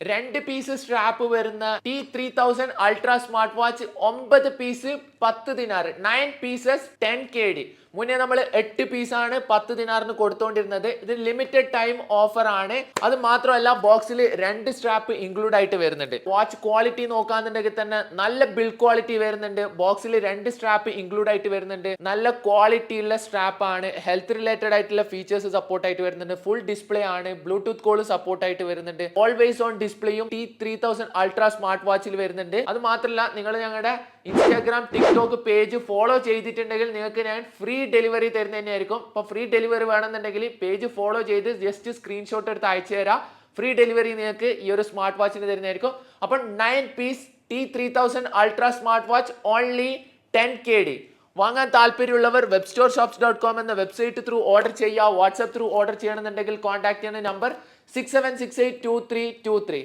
2 piece strap വരുന്ന T3000 ultra smart watch 9 piece 10 ദിനാർ 9 pieces 10 KD. മുന്നേ നമ്മൾ 8 പീസാണ് 10 ദിനാറിന് കൊടുത്തോണ്ടിരുന്നത്. ഇത് ലിമിറ്റഡ് ടൈം ഓഫർ ആണ്. അത് മാത്രമല്ല ബോക്സിൽ 2 സ്ട്രാപ്പ് ഇൻക്ലൂഡ് ആയിട്ട് വരുന്നുണ്ട്. വാച്ച് ക്വാളിറ്റി നോക്കാന്നുണ്ടെങ്കിൽ തന്നെ നല്ല ബിൽഡ് ക്വാളിറ്റി വരുന്നുണ്ട്. ബോക്സിൽ 2 സ്ട്രാപ്പ് ഇൻക്ലൂഡ് ആയിട്ട് വരുന്നുണ്ട്. നല്ല ക്വാളിറ്റി ഉള്ള സ്ട്രാപ്പ് ആണ്. ഹെൽത്ത് റിലേറ്റഡ് ആയിട്ടുള്ള ഫീച്ചേഴ്സ് സപ്പോർട്ട് ആയിട്ട് വരുന്നുണ്ട്. ഫുൾ ഡിസ്പ്ലേ ആണ്. ബ്ലൂടൂത്ത് കോൾ സപ്പോർട്ട് ആയിട്ട് വരുന്നുണ്ട്. ഓൾവേസ് ഓൺ ഡിസ്പ്ലേയും T3000 അൾട്രാ സ്മാർട്ട് വാച്ചിൽ വരുന്നുണ്ട്. അത് മാത്രമല്ല നിങ്ങൾ ഞങ്ങളുടെ ഇൻസ്റ്റാഗ്രാം ടിക്ടോക്ക് പേജ് ഫോളോ ചെയ്തിട്ടുണ്ടെങ്കിൽ നിങ്ങൾക്ക് ഞാൻ ഫ്രീ ഡെലിവറി തരുന്നതന്നെയായിരിക്കും. അപ്പോൾ ഫ്രീ ഡെലിവറി വേണമെന്നുണ്ടെങ്കിൽ പേജ് ഫോളോ ചെയ്ത് ജസ്റ്റ് സ്ക്രീൻഷോട്ട് എടുത്ത് അയച്ചു തരാം. ഫ്രീ ഡെലിവറി നിങ്ങൾക്ക് ഈ ഒരു സ്മാർട്ട് വാച്ചിന് തരുന്നതായിരിക്കും. അപ്പം 9 piece T3000 ultra smart watch only 10 KD. വാങ്ങാൻ താല്പര്യമുള്ളവർ webstoreshops.com എന്ന വെബ്സൈറ്റ് ത്രൂ ഓർഡർ ചെയ്യുക. വാട്സ്ആപ്പ് ത്രൂ ഓർഡർ ചെയ്യണമെന്നുണ്ടെങ്കിൽ കോൺടാക്ട് ചെയ്യുന്ന നമ്പർ 67682323.